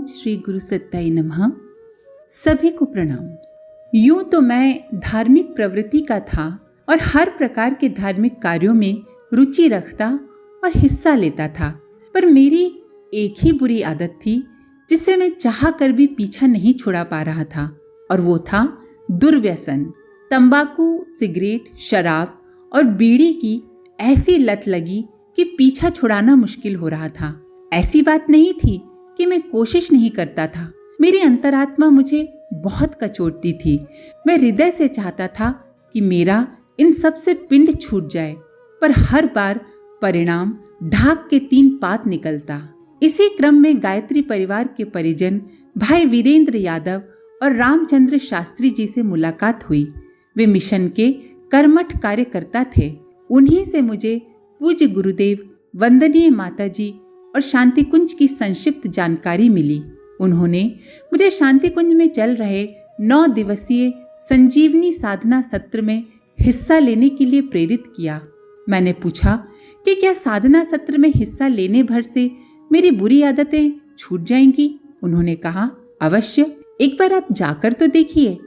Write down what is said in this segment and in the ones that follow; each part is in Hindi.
श्री गुरु सत्ताई नमः। सभी को प्रणाम। यूं तो मैं धार्मिक प्रवृत्ति का था और हर प्रकार के धार्मिक कार्यों में रुचि रखता और हिस्सा लेता था, पर मेरी एक ही बुरी आदत थी जिसे मैं चाह कर भी पीछा नहीं छुड़ा पा रहा था, और वो था दुर्व्यसन। तंबाकू, सिगरेट, शराब और बीड़ी की ऐसी लत लगी कि पीछा छुड़ाना मुश्किल हो रहा था। ऐसी बात नहीं थी कि मैं कोशिश नहीं करता था, मेरी अंतरात्मा मुझे बहुत कचोटती थी। मैं हृदय से चाहता था कि मेरा इन सब से पिंड छूट जाए, पर हर बार परिणाम ढाक के 3 पात निकलता। इसी क्रम में गायत्री परिवार के परिजन भाई वीरेंद्र यादव और रामचंद्र शास्त्री जी से मुलाकात हुई। वे मिशन के कर्मठ कार्यकर्ता थे। उन्हीं से मुझे पूज्य गुरुदेव, वंदनीय माताजी और शांति कुंज की संक्षिप्त जानकारी मिली। उन्होंने मुझे शांति कुंज में चल रहे 9 दिवसीय संजीवनी साधना सत्र में हिस्सा लेने के लिए प्रेरित किया। मैंने पूछा कि क्या साधना सत्र में हिस्सा लेने भर से मेरी बुरी आदतें छूट जाएंगी? उन्होंने कहा, अवश्य, एक बार आप जाकर तो देखिए,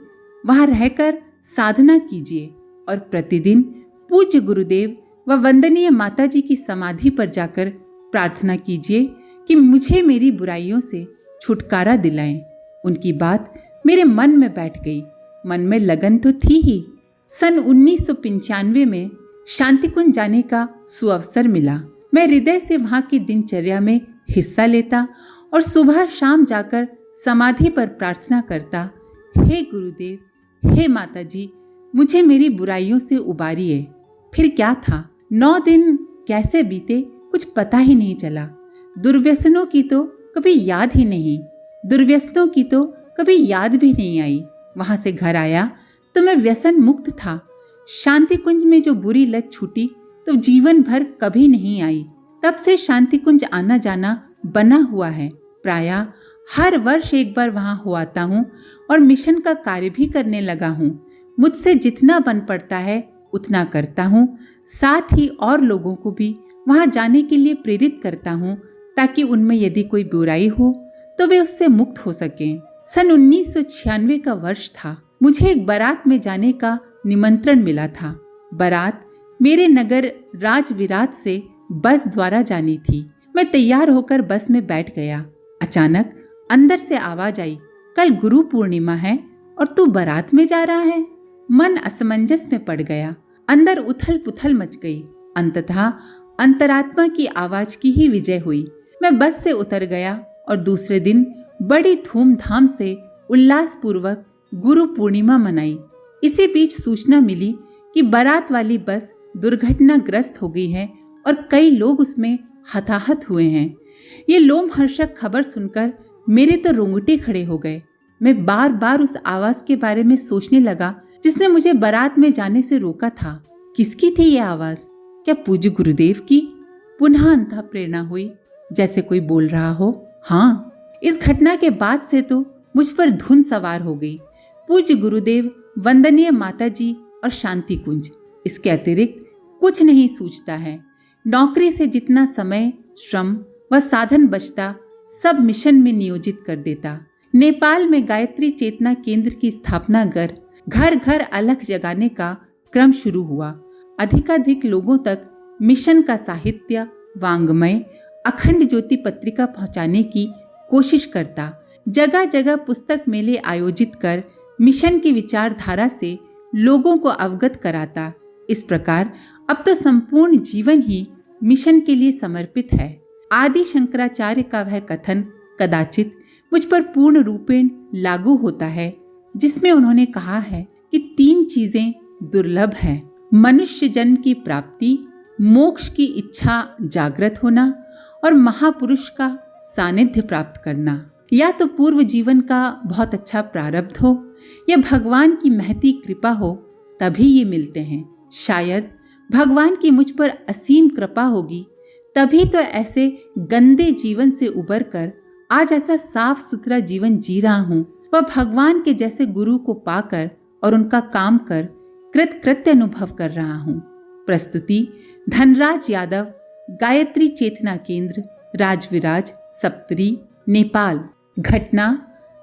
वहां रहकर साधना कीजिए और प्रतिदिन पूज्य गुरुदेव व वंदनीय माताजी की समाधि पर जाकर प्रार्थना कीजिए कि मुझे मेरी बुराइयों से छुटकारा दिलाएं। उनकी बात मेरे मन में बैठ गई। मन में लगन तो थी ही। सन 1995 में शांति कुंज जाने का सुअवसर मिला। मैं हृदय से वहां की दिनचर्या में हिस्सा लेता और सुबह शाम जाकर समाधि पर प्रार्थना करता, हे गुरुदेव, हे माताजी, मुझे मेरी बुराइयों से उबारिए। फिर क्या था, 9 दिन कैसे बीते कुछ पता ही नहीं चला। दुर्व्यसनों की तो कभी याद ही नहीं, दुर्व्यसनों की तो कभी याद भी नहीं आई। वहां से घर आया तो मैं व्यसन मुक्त था। शांति कुंज में जो बुरी लत छूटी तो जीवन भर कभी नहीं आई। तब से शांति कुंज आना जाना बना हुआ है। प्रायः हर वर्ष एक बार वहां हो आता हूँ और मिशन का कार्य भी करने लगा हूँ। मुझसे जितना बन पड़ता है उतना करता हूँ। साथ ही और लोगों को भी वहां जाने के लिए प्रेरित करता हूँ, ताकि उनमें यदि कोई बुराई हो तो वे उससे मुक्त हो सकें। सन 1996 का वर्ष था। मुझे एक बारात में जाने का निमंत्रण मिला था। बारात मेरे नगर राजविराट से बस द्वारा जानी थी। मैं तैयार होकर बस में बैठ गया। अचानक अंदर से आवाज आई, कल गुरु पूर्णिमा है और तू बारात में जा रहा है। मन असमंजस में पड़ गया। अंदर उथल पुथल मच गई। अंततः अंतरात्मा की आवाज की ही विजय हुई। मैं बस से उतर गया और दूसरे दिन बड़ी धूमधाम से उल्लासपूर्वक गुरु पूर्णिमा मनाई। इसी बीच सूचना मिली कि बारात वाली बस दुर्घटनाग्रस्त हो गई है और कई लोग उसमें हताहत हुए हैं। ये लोमहर्षक खबर सुनकर मेरे तो रोंगटे खड़े हो गए। मैं बार बार उस आवाज के बारे में सोचने लगा जिसने मुझे बारात में जाने से रोका था। किसकी थी ये आवाज? क्या पूज्य गुरुदेव की? पुनः अंतः प्रेरणा हुई, जैसे कोई बोल रहा हो। हाँ, इस घटना के बाद से तो मुझ पर धुन सवार हो गई। पूज्य गुरुदेव, वंदनीय माताजी और शांति कुंज, इसके अतिरिक्त कुछ नहीं सूझता है। नौकरी से जितना समय, श्रम व साधन बचता सब मिशन में नियोजित कर देता। नेपाल में गायत्री चेतना केंद्र की स्थापना कर घर घर अलख जगाने का क्रम शुरू हुआ। अधिकाधिक लोगों तक मिशन का साहित्य, वांग्मय, अखंड ज्योति पत्रिका पहुंचाने की कोशिश करता। जगह जगह पुस्तक मेले आयोजित कर मिशन की विचारधारा से लोगों को अवगत कराता। इस प्रकार अब तो संपूर्ण जीवन ही मिशन के लिए समर्पित है। आदि शंकराचार्य का वह कथन कदाचित मुझ पर पूर्ण रूपेण लागू होता है, जिसमें उन्होंने कहा है कि 3 चीजें दुर्लभ हैं: मनुष्य जन्म की प्राप्ति, मोक्ष की इच्छा जागृत होना और महापुरुष का सानिध्य प्राप्त करना। या तो पूर्व जीवन का बहुत अच्छा प्रारब्ध हो या भगवान की महती कृपा हो, तभी ये मिलते हैं। शायद भगवान की मुझ पर असीम कृपा होगी, तभी तो ऐसे गंदे जीवन से उबर कर आज ऐसा साफ सुथरा जीवन जी रहा हूँ। वह भगवान के जैसे गुरु को पाकर और उनका काम कर कृतकृत्य अनुभव कर रहा हूँ। प्रस्तुति धनराज यादव, गायत्री चेतना केंद्र, राजविराज, सप्तरी, नेपाल। घटना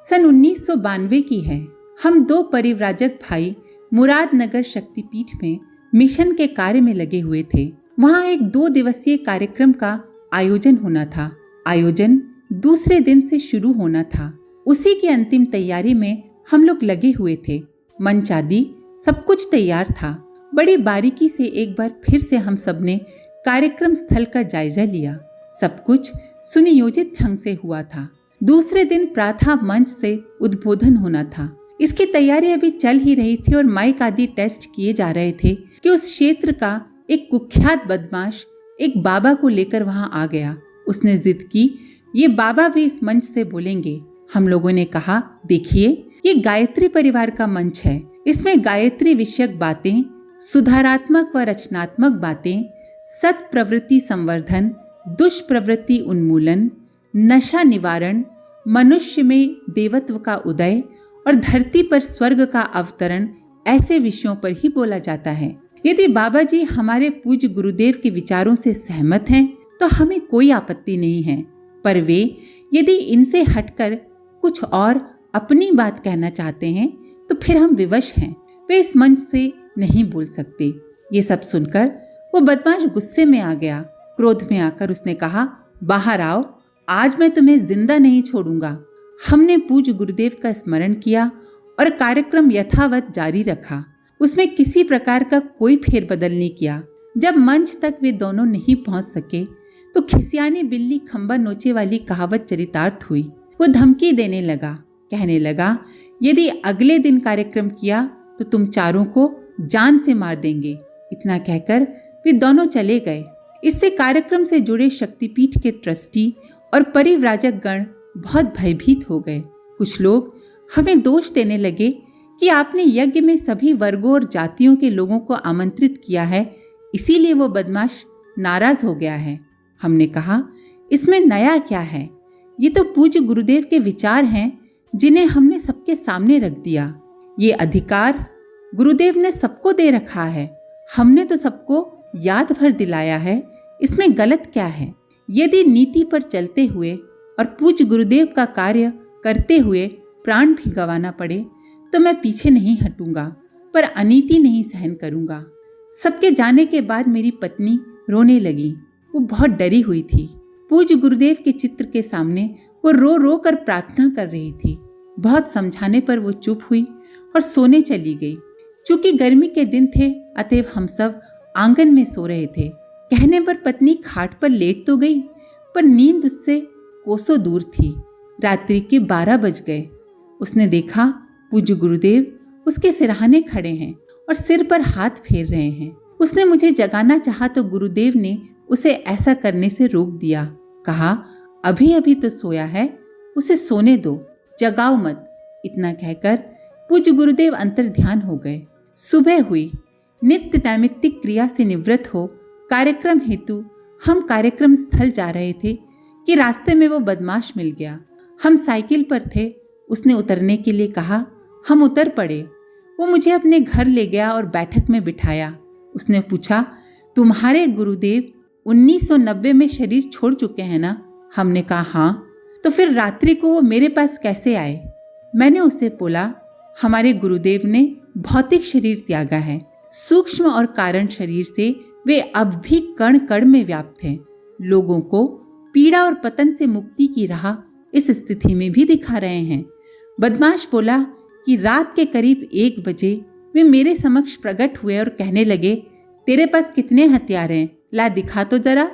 सन 1992 की है। हम दो परिव्राजक भाई मुरादनगर शक्तिपीठ में मिशन के कार्य में लगे हुए थे। वहाँ एक 2 दिवसीय कार्यक्रम का आयोजन होना था। आयोजन दूसरे दिन से शुरू होना था। उसी की अंतिम तैयारी में हम लोग लगे हुए थे। मंच आदि सब कुछ तैयार था। बड़ी बारीकी से एक बार फिर से हम सब ने कार्यक्रम स्थल का जायजा लिया। सब कुछ सुनियोजित ढंग से हुआ था। दूसरे दिन प्रातः मंच से उद्बोधन होना था। इसकी तैयारी अभी चल ही रही थी और माइक आदि टेस्ट किए जा रहे थे कि उस क्षेत्र का एक कुख्यात बदमाश एक बाबा को लेकर वहां आ गया। उसने जिद की ये बाबा भी इस मंच से बोलेंगे। हम लोगों ने कहा देखिए ये गायत्री परिवार का मंच है। इसमें गायत्री विषयक बातें, सुधारात्मक व रचनात्मक बातें, सत प्रवृत्ति संवर्धन, दुष्प्रवृत्ति उन्मूलन, नशा निवारण, मनुष्य में देवत्व का उदय और धरती पर स्वर्ग का अवतरण ऐसे विषयों पर ही बोला जाता है। यदि बाबा जी हमारे पूज्य गुरुदेव के विचारों से सहमत हैं तो हमें कोई आपत्ति नहीं है, पर वे यदि इनसे हटकर कुछ और अपनी बात कहना चाहते हैं तो फिर हम विवश हैं। वे इस मंच से नहीं बोल सकते। ये सब सुनकर वो बदमाश गुस्से में आ गया। क्रोध में आकर उसने कहा बाहर आओ, आज मैं तुम्हें जिंदा नहीं छोड़ूंगा। हमने पूज्य गुरुदेव का स्मरण किया और कार्यक्रम यथावत जारी रखा। उसमें किसी प्रकार का कोई फेरबदल नहीं किया। जब मंच तक वे दोनों नहीं पहुंच सके तो खिसियानी बिल्ली खंबा नोचे वाली कहावत चरितार्थ हुई। वो धमकी देने लगा, कहने लगा यदि अगले दिन कार्यक्रम किया तो तुम चारों को जान से मार देंगे। इतना कहकर वे दोनों चले गए। इससे कार्यक्रम से जुड़े शक्तिपीठ के ट्रस्टी और परिव्राजक गण बहुत भयभीत हो गए। कुछ लोग हमें दोष देने लगे कि आपने यज्ञ में सभी वर्गों और जातियों के लोगों को आमंत्रित किया है, इसीलिए वो बदमाश नाराज हो गया है। हमने कहा इसमें नया क्या है, ये तो पूज्य गुरुदेव के विचार हैं जिन्हें हमने सबके सामने रख दिया। ये अधिकार गुरुदेव ने सबको दे रखा है, हमने तो सबको याद भर दिलाया है, इसमें गलत क्या है। यदि नीति पर चलते हुए और पूज्य गुरुदेव का कार्य करते हुए प्राण भी गंवाना पड़े तो मैं पीछे नहीं हटूंगा, पर अनीति नहीं सहन करूंगा। सबके जाने के बाद मेरी पत्नी रोने लगी। वो बहुत डरी हुई थी। पूज्य गुरुदेव के चित्र के सामने वो रो रो कर प्रार्थना कर रही थी। बहुत समझाने पर वो चुप हुई और सोने चली गई। चूंकि गर्मी के दिन थे अतएव हम सब आंगन में सो रहे थे। कहने पर पत्नी खाट पर लेट तो गई, पर नींद उससे कोसों दूर थी। रात्रि के 12 बज गए। उसने देखा पूज्य गुरुदेव उसके सिरहाने खड़े हैं और सिर पर हाथ फेर रहे हैं। उसने मुझे जगाना चाहा तो गुरुदेव ने उसे ऐसा करने से रोक दिया। कहा अभी अभी तो सोया है, उसे सोने दो, जगाओ मत। इतना कहकर पूज्य गुरुदेव अंतर्ध्यान हो गए। सुबह हुई। नित्य नैमित्तिक क्रिया से निवृत्त हो कार्यक्रम हेतु हम कार्यक्रम स्थल जा रहे थे कि रास्ते में वो बदमाश मिल गया। हम साइकिल पर थे। उसने उतरने के लिए कहा, हम उतर पड़े। वो मुझे अपने घर ले गया और बैठक में बिठाया। उसने पूछा तुम्हारे गुरुदेव 1990 में शरीर छोड़ चुके हैं ना? हमने कहा हाँ। तो फिर रात्रि को वो मेरे पास कैसे आए? मैंने उसे बोला हमारे गुरुदेव ने भौतिक शरीर त्यागा है, सूक्ष्म और कारण शरीर से वे अब भी कण कण में व्याप्त हैं। लोगों को पीड़ा और पतन से मुक्ति की राह इस स्थिति में भी दिखा रहे हैं। बदमाश बोला कि रात के करीब 1 बजे वे मेरे समक्ष प्रकट हुए और कहने लगे तेरे पास कितने हथियार हैं, ला दिखा तो जरा,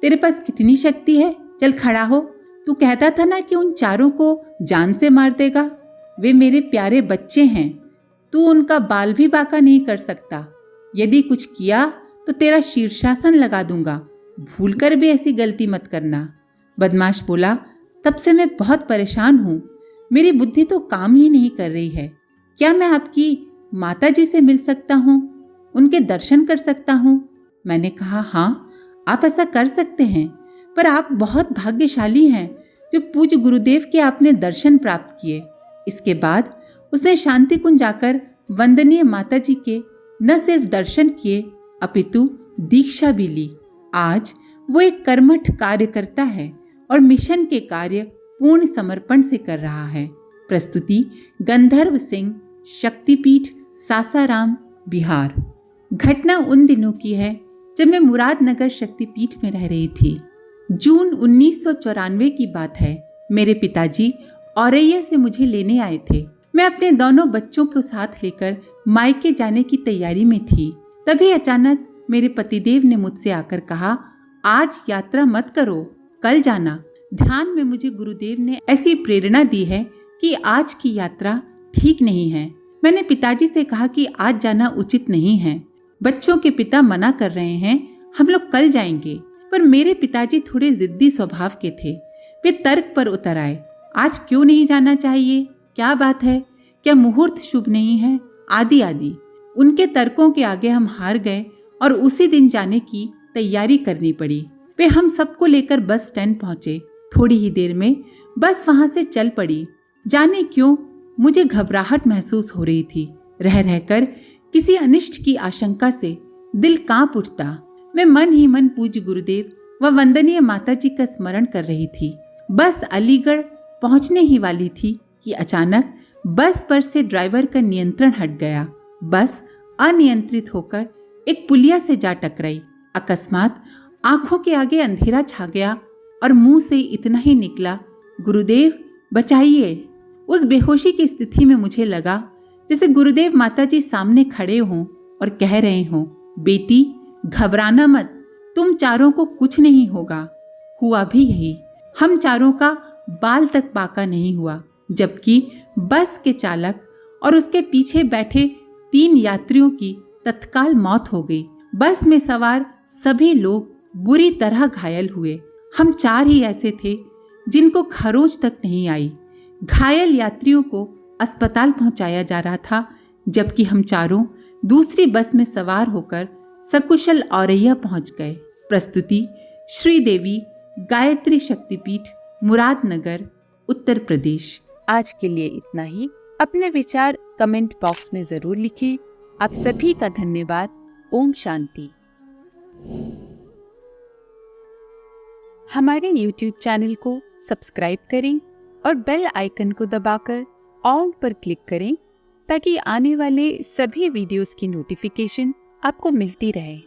तेरे पास कितनी शक्ति है, चल खड़ा हो। तू कहता था ना कि उन चारों को जान से मार देगा। वे मेरे प्यारे बच्चे हैं, तू उनका बाल भी बाका नहीं कर सकता। यदि कुछ किया तो तेरा शीर्षासन लगा दूंगा, भूल कर भी ऐसी गलती मत करना। बदमाश बोला तब से मैं बहुत परेशान हूँ, मेरी बुद्धि तो काम ही नहीं कर रही है। क्या मैं आपकी माता जी से मिल सकता हूँ, उनके दर्शन कर सकता हूँ? मैंने कहा हाँ, आप ऐसा कर सकते हैं, पर आप बहुत भाग्यशाली हैं जो पूज्य गुरुदेव के आपने दर्शन प्राप्त किए। इसके बाद उसने शांति कुंज जाकर वंदनीय माता जी के न सिर्फ दर्शन किए अपितु दीक्षा भी ली। आज वो एक कर्मठ कार्यकर्ता है और मिशन के कार्य पूर्ण समर्पण से कर रहा है। प्रस्तुति गंधर्व सिंह, शक्तिपीठ, सासाराम, बिहार। घटना उन दिनों की है जब मैं मुरादनगर शक्तिपीठ में रह रही थी। जून 1994 की बात है। मेरे पिताजी औरैया से मुझे लेने आए थे। मैं अपने दोनों बच्चों को साथ लेकर मायके जाने की तैयारी में थी। तभी अचानक मेरे पतिदेव ने मुझसे आकर कहा, आज यात्रा मत करो, कल जाना। ध्यान में मुझे गुरुदेव ने ऐसी प्रेरणा दी है कि आज की यात्रा ठीक नहीं है। मैंने पिताजी से कहा कि आज जाना उचित नहीं है, बच्चों के पिता मना कर रहे हैं, हम लोग कल जाएंगे। पर मेरे पिताजी थोड़े जिद्दी स्वभाव के थे। वे तर्क पर उतर आए, आज क्यों नहीं जाना चाहिए, क्या बात है, क्या मुहूर्त शुभ नहीं है, आदि आदि। उनके तर्कों के आगे हम हार गए और उसी दिन जाने की तैयारी करनी पड़ी। वे हम सबको लेकर बस स्टैंड पहुंचे। थोड़ी ही देर में बस वहां से चल पड़ी। जाने क्यों मुझे घबराहट महसूस हो रही थी। रह रहकर किसी अनिष्ट की आशंका से दिल कांप उठता। मैं मन ही मन पूज्य गुरुदेव व वंदनीय माताजी का स्मरण कर रही थी। बस अलीगढ़ पहुंचने ही वाली थी कि अचानक बस पर से ड्राइवर का नियंत्रण हट गया। बस अनियंत्रित होकर एक पुलिया से जा टकराई। अकस्मात आंखों के आगे अंधेरा छा गया और मुंह से इतना ही निकला, गुरुदेव बचाइए। उस बेहोशी की स्थिति में मुझे लगा जैसे गुरुदेव माताजी सामने खड़े हों और कह रहे हों, बेटी घबराना मत, तुम चारों को कुछ नहीं होगा। हुआ भी यही। हम चारों का बाल तक बाका नहीं हुआ, जबकि बस के चालक और उसके पीछे बैठे 3 यात्रियों की तत्काल मौत हो गई। बस में सवार सभी लोग बुरी तरह घायल हुए। हम 4 ही ऐसे थे जिनको खरोच तक नहीं आई। घायल यात्रियों को अस्पताल पहुंचाया जा रहा था, जबकि हम चारों दूसरी बस में सवार होकर सकुशल औरैया पहुंच गए। प्रस्तुति श्रीदेवी, गायत्री शक्तिपीठ, मुरादनगर, उत्तर प्रदेश। आज के लिए इतना ही। अपने विचार कमेंट बॉक्स में जरूर लिखें। आप सभी का धन्यवाद। ओम शांति। हमारे YouTube चैनल को सब्सक्राइब करें और बेल आइकन को दबाकर ऑल पर क्लिक करें ताकि आने वाले सभी वीडियोस की नोटिफिकेशन आपको मिलती रहे।